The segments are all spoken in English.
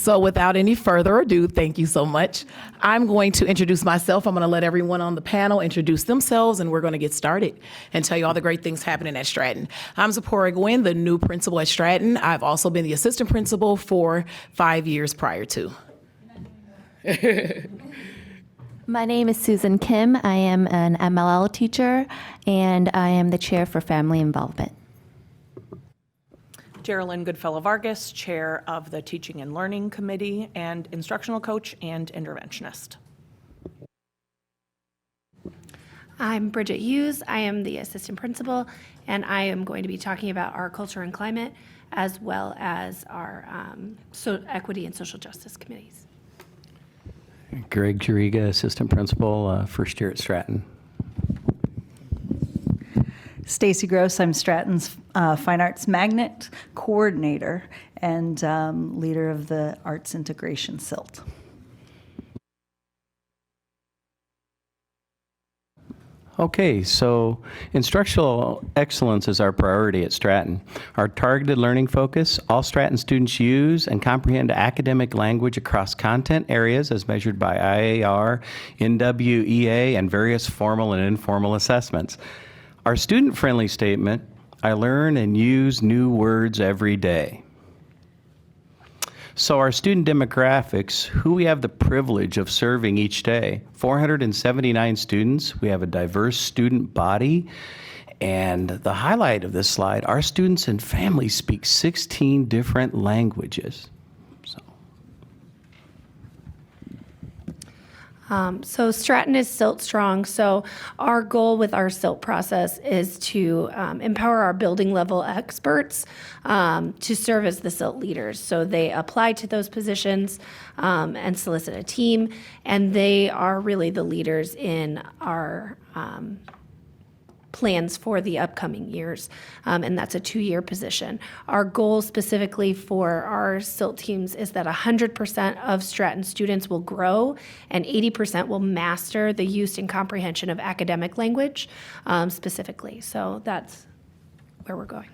So without any further ado, thank you so much. I'm going to introduce myself. I'm going to let everyone on the panel introduce themselves, and we're going to get started and tell you all the great things happening at Stratton. I'm Zipporah Gwynn, the new principal at Stratton. I've also been the assistant principal for 5 years prior to. My name is Susan Kim. I am an MLL teacher, and I am the chair for family involvement. Geraldine Goodfellow-Vargas, chair of the Teaching and Learning Committee and instructional coach and interventionist. I'm Bridget Hughes. I am the assistant principal, and I am going to be talking about our culture and climate as well as our equity and social justice committees. Greg Juriga, assistant principal, first year at Stratton. Stacy Gross, I'm Stratton's Fine Arts Magnet Coordinator and leader of the Arts Integration SILT. Okay, so instructional excellence is our priority at Stratton. Our targeted learning focus, all Stratton students use and comprehend academic language across content areas as measured by IAR, NWEA, and various formal and informal assessments. Our student-friendly statement, I learn and use new words every day. So our student demographics, who we have the privilege of serving each day, 479 students. We have a diverse student body. And the highlight of this slide, our students and families speak 16 different languages. So Stratton is SILT strong. So our goal with our SILT process is to empower our building level experts to serve as the SILT leaders. So they apply to those positions and solicit a team, and they are really the leaders in our plans for the upcoming years, and that's a 2-year position. Our goal specifically for our SILT teams is that 100% of Stratton students will grow and 80% will master the use and comprehension of academic language specifically. So that's where we're going.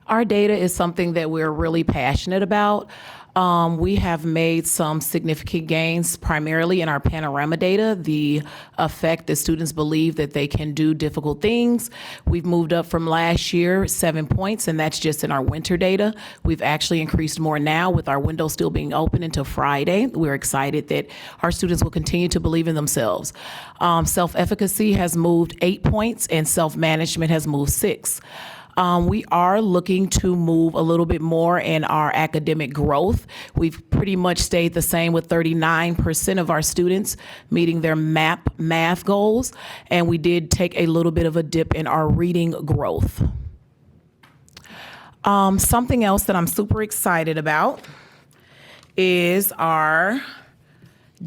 Our data is something that we're really passionate about. We have made some significant gains primarily in our panorama data, the effect that students believe that they can do difficult things. We've moved up from last year 7 points, and that's just in our winter data. We've actually increased more now with our window still being open until Friday. We're excited that our students will continue to believe in themselves. Self-efficacy has moved 8 points, and self-management has moved 6. We are looking to move a little bit more in our academic growth. We've pretty much stayed the same with 39% of our students meeting their math goals, and we did take a little bit of a dip in our reading growth. Something else that I'm super excited about is our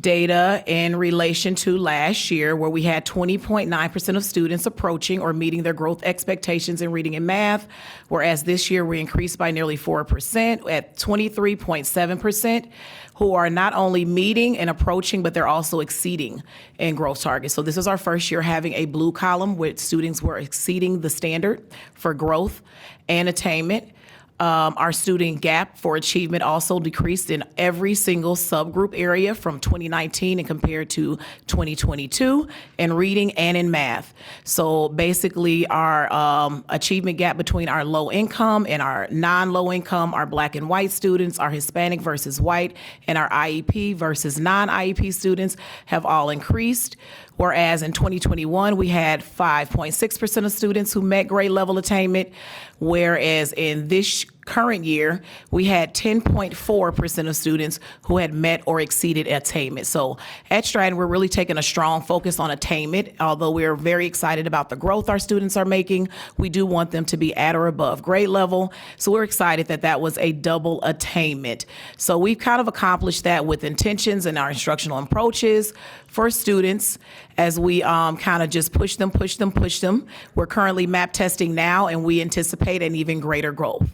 data in relation to last year, where we had 20.9% of students approaching or meeting their growth expectations in reading and math, whereas this year we increased by nearly 4% at 23.7%, who are not only meeting and approaching, but they're also exceeding in growth targets. So this is our first year having a blue column with students were exceeding the standard for growth and attainment. Our student gap for achievement also decreased in every single subgroup area from 2019 and compared to 2022 in reading and in math. So basically our achievement gap between our low income and our non-low income, our Black and white students, our Hispanic versus white, and our IEP versus non-IEP students have all increased. Whereas in 2021, we had 5.6% of students who met grade level attainment, whereas in this current year, we had 10.4% of students who had met or exceeded attainment. So at Stratton, we're really taking a strong focus on attainment. Although we're very excited about the growth our students are making, we do want them to be at or above grade level. So we're excited that that was a double attainment. So we've kind of accomplished that with intentions and our instructional approaches for students as we kind of just push them. We're currently map testing now, and we anticipate an even greater growth.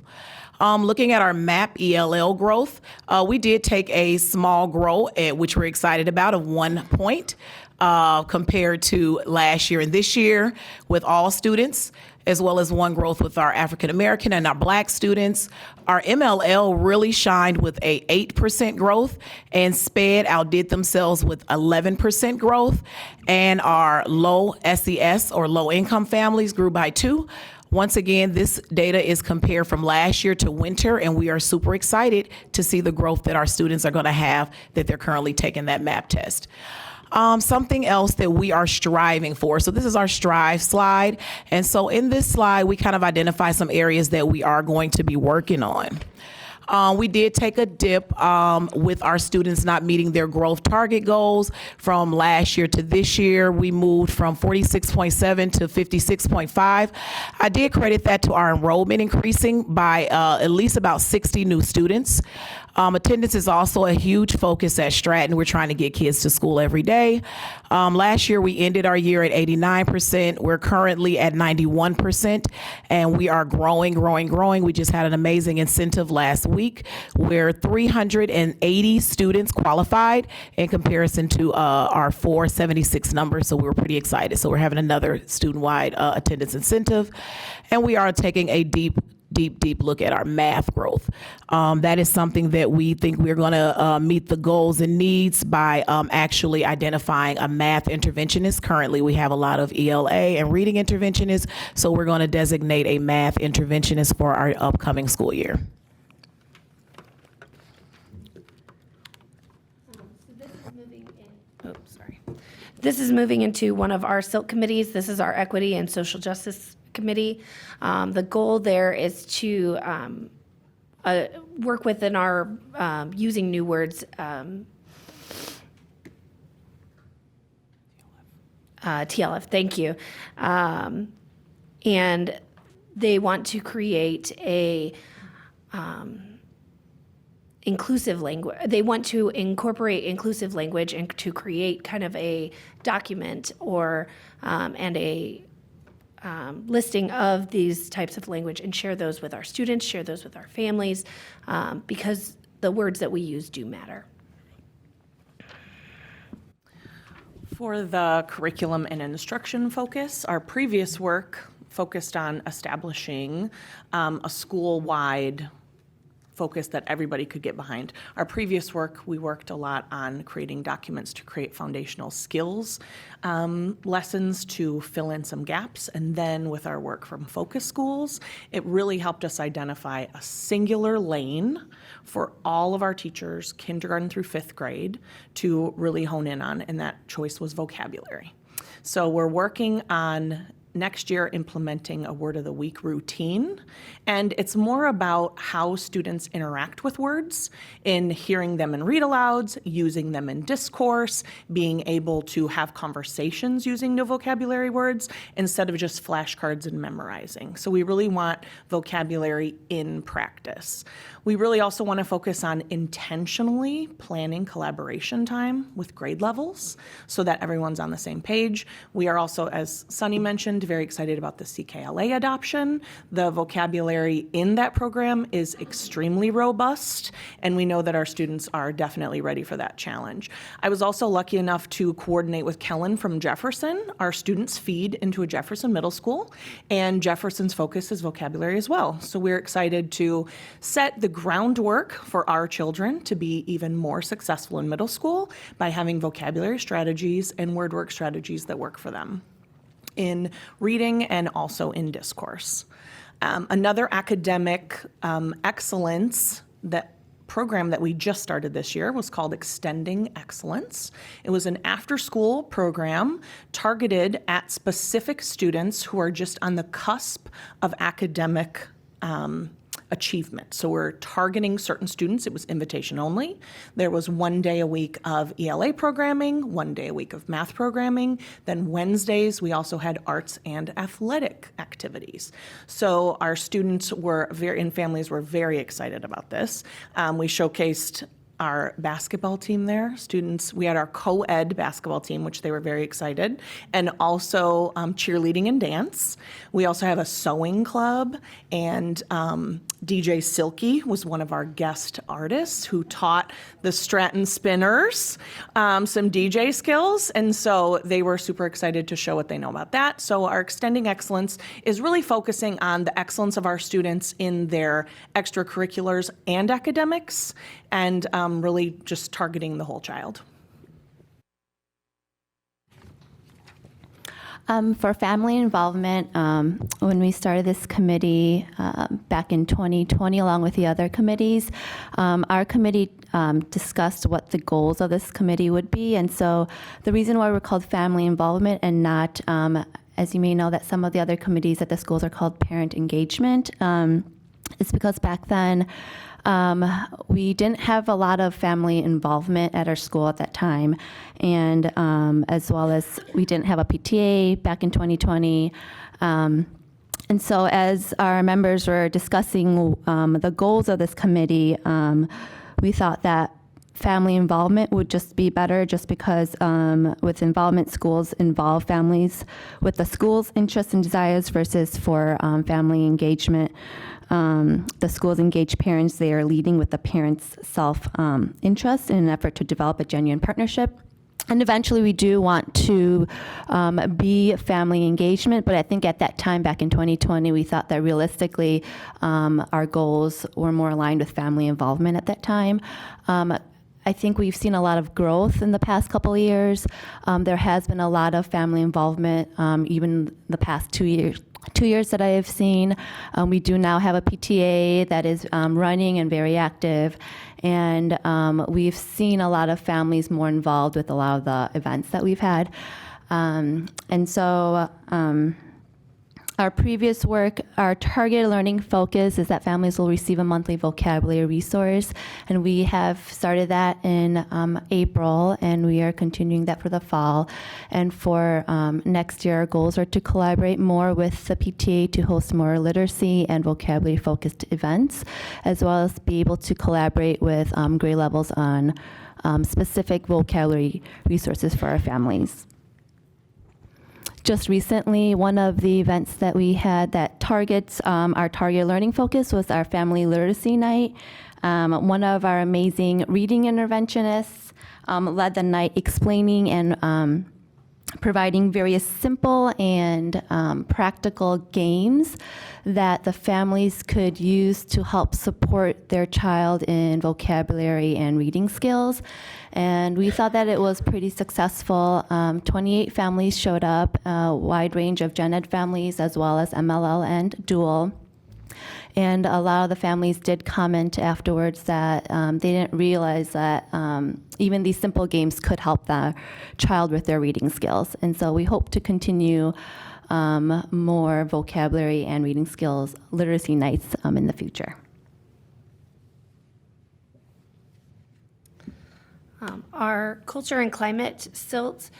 Looking at our MAP ELL growth, we did take a small growth, which we're excited about, of 1 point compared to last year and this year with all students. as well as 1 growth with our African American and our Black students. Our MLL really shined with a 8% growth, and SPED outdid themselves with 11% growth, and our low SES or low income families grew by 2. Once again, this data is compared from last year to winter, and we are super excited to see the growth that our students are going to have that they're currently taking that MAP test. Something else that we are striving for. So this is our strive slide. And so in this slide, we kind of identify some areas that we are going to be working on. We did take a dip with our students not meeting their growth target goals from last year to this year. We moved from 46.7 to 56.5. I did credit that to our enrollment increasing by at least about 60 new students. Attendance is also a huge focus at Stratton. We're trying to get kids to school every day. Last year, we ended our year at 89%. We're currently at 91%, and we are growing. We just had an amazing incentive last week where 380 students qualified in comparison to our 476 numbers, so we were pretty excited. So we're having another student-wide attendance incentive, and we are taking a deep look at our math growth. That is something that we think we're going to meet the goals and needs by actually identifying a math interventionist. Currently, we have a lot of ELA and reading interventionists, so we're going to designate a math interventionist for our upcoming school year. This is moving into one of our SILT committees. This is our Equity and Social Justice Committee. The goal there is to work within our using new words, TLF, thank you. And they want to create a inclusive language. They want to incorporate inclusive language and to create kind of a document or and a listing of these types of language and share those with our students, share those with our families, because the words that we use do matter. For the curriculum and instruction focus, our previous work focused on establishing a school-wide focus that everybody could get behind. Our previous work, we worked a lot on creating documents to create foundational skills lessons to fill in some gaps. And then with our work from focus schools, it really helped us identify a singular lane for all of our teachers, kindergarten through 5th grade, to really hone in on, and that choice was vocabulary. So we're working on next year implementing a word of the week routine, and it's more about how students interact with words in hearing them in read-alouds, using them in discourse, being able to have conversations using new vocabulary words instead of just flashcards and memorizing. So we really want vocabulary in practice. We really also want to focus on intentionally planning collaboration time with grade levels so that everyone's on the same page. We are also, as Sunny mentioned, very excited about the CKLA adoption. The vocabulary in that program is extremely robust, and we know that our students are definitely ready for that challenge. I was also lucky enough to coordinate with Kellen from Jefferson. Our students feed into a Jefferson middle school, and Jefferson's focus is vocabulary as well. So we're excited to set the groundwork for our children to be even more successful in middle school by having vocabulary strategies and word work strategies that work for them in reading and also in discourse. Another academic excellence program that we just started this year was called Extending Excellence. It was an after-school program targeted at specific students who are just on the cusp of academic achievement. So we're targeting certain students. It was invitation only. There was 1 day a week of ELA programming, 1 day a week of math programming. Then Wednesdays, we also had arts and athletic activities. So our students and families were very excited about this. We showcased our basketball team there. We had our co-ed basketball team, which they were very excited, and also cheerleading and dance. We also have a sewing club and DJ Silky was one of our guest artists who taught the Stratton Spinners some DJ skills, and so they were super excited to show what they know about that. So our Extending Excellence is really focusing on the excellence of our students in their extracurriculars and academics, and really just targeting the whole child. For family involvement, when we started this committee back in 2020, along with the other committees, our committee discussed what the goals of this committee would be. And so the reason why we're called family involvement and not, as you may know, that some of the other committees at the schools are called parent engagement, is because back then, we didn't have a lot of family involvement at our school at that time, and as well as we didn't have a PTA back in 2020. And so as our members were discussing the goals of this committee, we thought that family involvement would just be better just because with involvement, schools involve families with the school's interests and desires versus for family engagement. The schools engage parents. They are leading with the parents' self-interest in an effort to develop a genuine partnership. And eventually we do want to be family engagement, but I think at that time, back in 2020, we thought that realistically our goals were more aligned with family involvement at that time. I think we've seen a lot of growth in the past couple of years. There has been a lot of family involvement, even the past 2 years that I have seen. We do now have a PTA that is running and very active, and we've seen a lot of families more involved with a lot of the events that we've had. And so our previous work, our targeted learning focus is that families will receive a monthly vocabulary resource, and we have started that in April, and we are continuing that for the fall. And for next year, our goals are to collaborate more with the PTA to host more literacy and vocabulary-focused events, as well as be able to collaborate with grade levels on specific vocabulary resources for our families. Just recently, one of the events that we had that targets our target learning focus was our family literacy night. One of our amazing reading interventionists led the night explaining and providing various simple and practical games that the families could use to help support their child in vocabulary and reading skills. And we thought that it was pretty successful. 28 families showed up, a wide range of gen ed families as well as MLL and dual. And a lot of the families did comment afterwards that they didn't realize that even these simple games could help the child with their reading skills. And so we hope to continue more vocabulary and reading skills literacy nights in the future. Our culture and climate SILT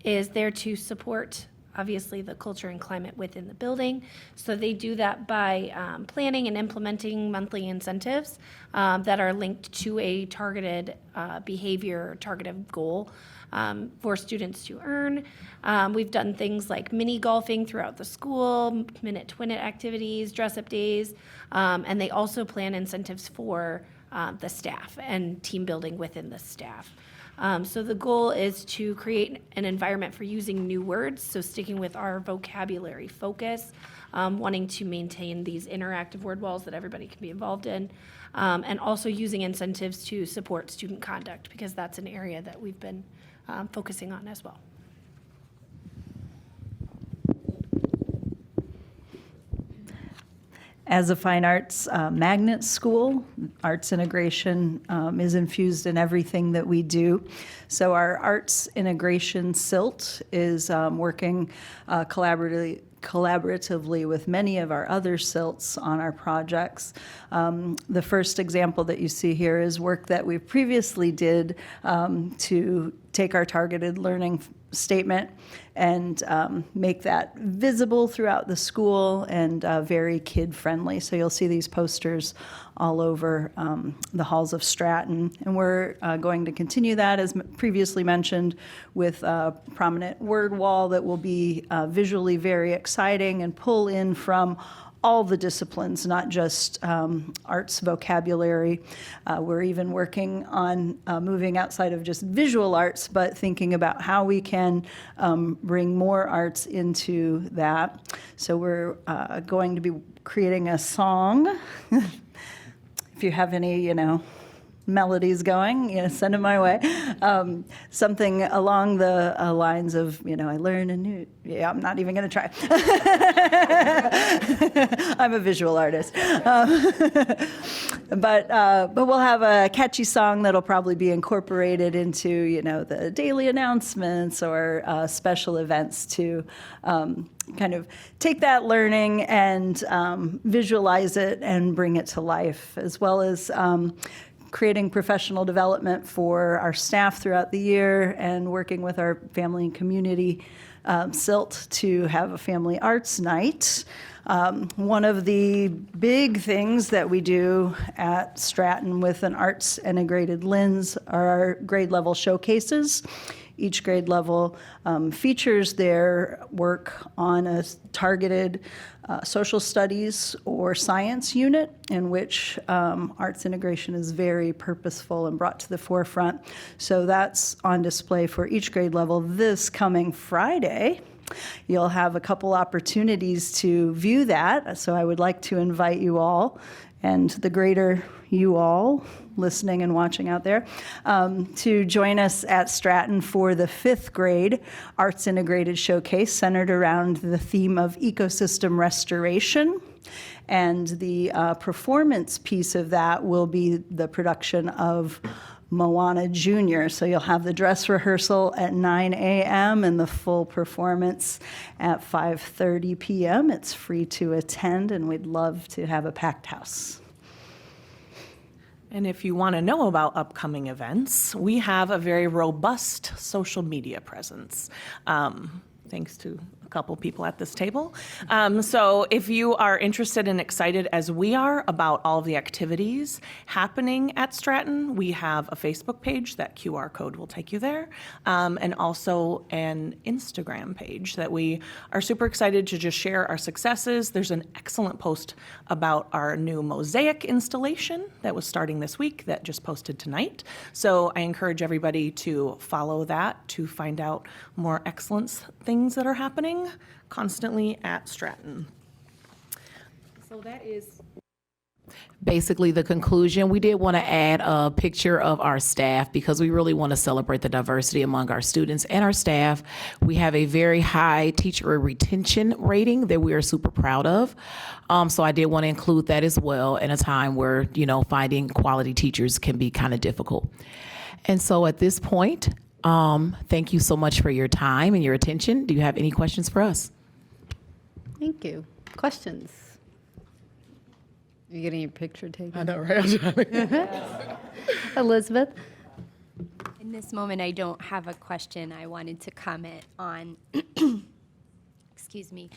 is there to support, obviously, the culture and climate within the building. So they do that by planning and implementing monthly incentives that are linked to a targeted behavior, targeted goal for students to earn. We've done things like mini golfing throughout the school, minute to win it activities, dress up days, and they also plan incentives for the staff and team building within the staff. So the goal is to create an environment for using new words, so sticking with our vocabulary focus, wanting to maintain these interactive word walls that everybody can be involved in, and also using incentives to support student conduct, because that's an area that we've been focusing on as well. As a fine arts magnet school, arts integration is infused in everything that we do. So our arts integration SILT is working collaboratively with many of our other SILTs on our projects. The first example that you see here is work that we previously did to take our targeted learning statement and make that visible throughout the school and very kid-friendly. So you'll see these posters all over the halls of Stratton. And we're going to continue that, as previously mentioned, with a prominent word wall that will be visually very exciting and pull in from all the disciplines, not just arts vocabulary. We're even working on moving outside of just visual arts, but thinking about how we can bring more arts into that. So we're going to be creating a song. If you have any, melodies going, send them my way. Something along the lines of, I learn a new, I'm not even going to try. I'm a visual artist. But we'll have a catchy song that'll probably be incorporated into, the daily announcements or special events to kind of take that learning and visualize it and bring it to life, as well as creating professional development for our staff throughout the year and working with our family and community SILT to have a family arts night. One of the big things that we do at Stratton with an arts integrated lens are our grade level showcases. Each grade level features their work on a targeted social studies or science unit in which arts integration is very purposeful and brought to the forefront. So that's on display for each grade level this coming Friday. You'll have a couple opportunities to view that. So I would like to invite you all and the greater you all listening and watching out there to join us at Stratton for the 5th grade Arts Integrated Showcase centered around the theme of ecosystem restoration. And the performance piece of that will be the production of Moana Jr. So you'll have the dress rehearsal at 9 a.m. and the full performance at 5:30 p.m. It's free to attend, and we'd love to have a packed house. And if you want to know about upcoming events, we have a very robust social media presence, thanks to a couple people at this table. So if you are interested and excited as we are about all of the activities happening at Stratton, we have a Facebook page. That QR code will take you there, and also an Instagram page that we are super excited to just share our successes. There's an excellent post about our new mosaic installation that was starting this week that just posted tonight. So I encourage everybody to follow that to find out more excellence things that are happening constantly at Stratton. So that is basically the conclusion. We did want to add a picture of our staff because we really want to celebrate the diversity among our students and our staff. We have a very high teacher retention rating that we are super proud of. So I did want to include that as well in a time where, finding quality teachers can be kind of difficult. And so at this point, thank you so much for your time and your attention. Do you have any questions for us? Thank you. Questions? Are you getting your picture taken? I know, right? Elizabeth? In this moment, I don't have a question. I wanted to comment on, excuse me,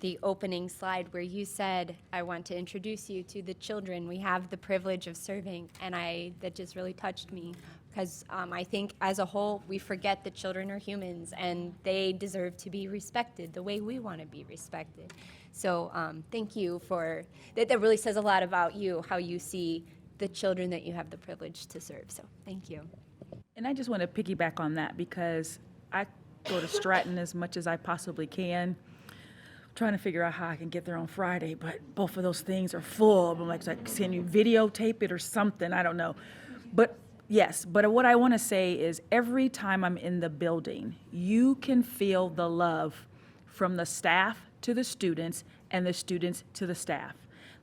the opening slide where you said, I want to introduce you to the children we have the privilege of serving. And that just really touched me because I think as a whole, we forget that children are humans and they deserve to be respected the way we want to be respected. So thank you for, that really says a lot about you, how you see the children that you have the privilege to serve. So thank you. And I just want to piggyback on that because I go to Stratton as much as I possibly can, trying to figure out how I can get there on Friday, but both of those things are full. I'm like, can you videotape it or something? I don't know. But yes, but what I want to say is every time I'm in the building, you can feel the love from the staff to the students and the students to the staff.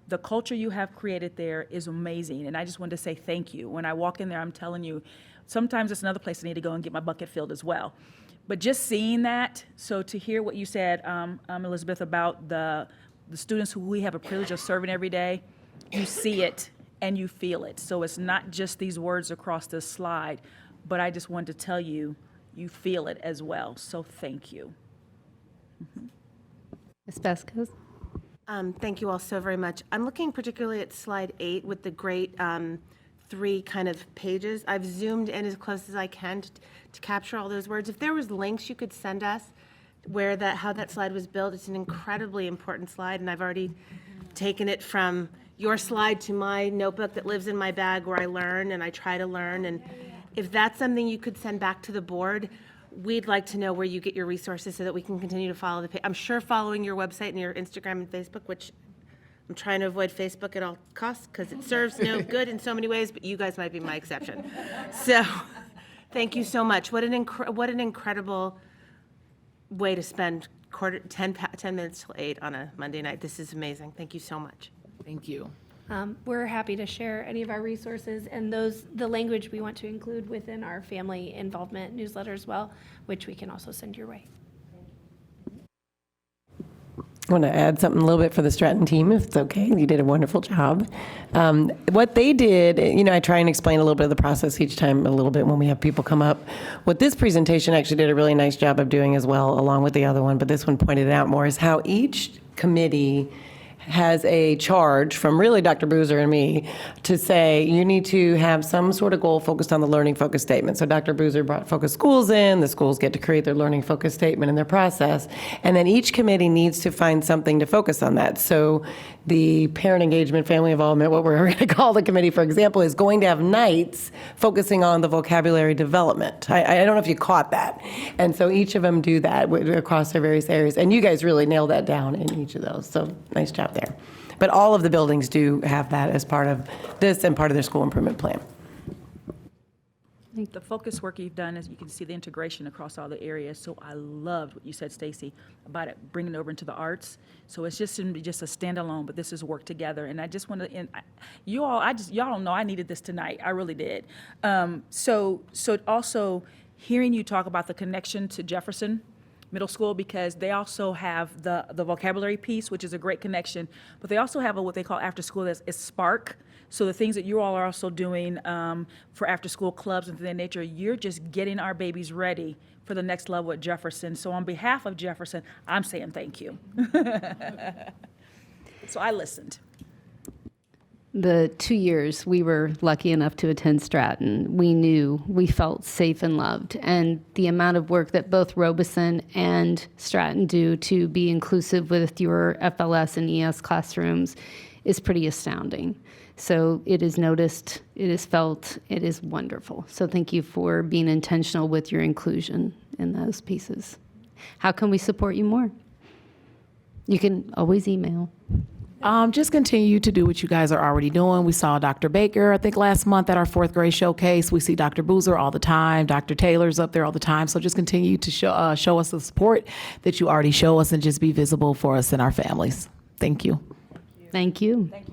The culture you have created there is amazing, and I just wanted to say thank you. When I walk in there, I'm telling you, sometimes it's another place I need to go and get my bucket filled as well. But just seeing that, so to hear what you said, Elizabeth, about the students who we have a privilege of serving every day, you see it and you feel it. So it's not just these words across this slide, but I just wanted to tell you, you feel it as well. So thank you. Ms. Vasquez? Thank you all so very much. I'm looking particularly at slide 8 with the great 3 kind of pages. I've zoomed in as close as I can to capture all those words. If there was links you could send us how that slide was built, it's an incredibly important slide, and I've already taken it from your slide to my notebook that lives in my bag where I learn and I try to learn. And if that's something you could send back to the board, we'd like to know where you get your resources so that we can continue to follow the page. I'm sure following your website and your Instagram and Facebook, which I'm trying to avoid Facebook at all costs because it serves no good in so many ways, but you guys might be my exception. So thank you so much. What an incredible way to spend 10 minutes till 8 on a Monday night. This is amazing. Thank you so much. Thank you. We're happy to share any of our resources and the language we want to include within our family involvement newsletter as well, which we can also send your way. I want to add something a little bit for the Stratton team, if it's okay. You did a wonderful job. What they did, I try and explain a little bit of the process each time, a little bit when we have people come up. What this presentation actually did a really nice job of doing as well, along with the other one, but this one pointed it out more, is how each committee has a charge from really Dr. Boozer and me to say you need to have some sort of goal focused on the learning focus statement. So Dr. Boozer brought focus schools in, the schools get to create their learning focus statement in their process, and then each committee needs to find something to focus on that. So the parent engagement, family involvement, what we're going to call the committee, for example, is going to have nights focusing on the vocabulary development. I don't know if you caught that. And so each of them do that across their various areas. And you guys really nailed that down in each of those. So nice job there. But all of the buildings do have that as part of this and part of their school improvement plan. The focus work you've done is you can see the integration across all the areas. So I loved what you said, Stacy, about it bringing it over into the arts. So it's just a standalone, but this is work together. And I just want to, y'all don't know I needed this tonight. I really did. So also hearing you talk about the connection to Jefferson Middle School, because they also have the vocabulary piece, which is a great connection, but they also have what they call after school is Spark. So the things that you all are also doing for after-school clubs and things of that nature, you're just getting our babies ready for the next level at Jefferson. So on behalf of Jefferson, I'm saying thank you. So I listened. The 2 years we were lucky enough to attend Stratton, we felt safe and loved. And the amount of work that both Robeson and Stratton do to be inclusive with your FLS and ES classrooms is pretty astounding. So it is noticed, it is felt, it is wonderful. So thank you for being intentional with your inclusion in those pieces. How can we support you more? You can always email. Just continue to do what you guys are already doing. We saw Dr. Baker, I think, last month at our 4th grade showcase. We see Dr. Boozer all the time. Dr. Taylor's up there all the time. So just continue to show us the support that you already show us and just be visible for us and our families. Thank you. Thank you.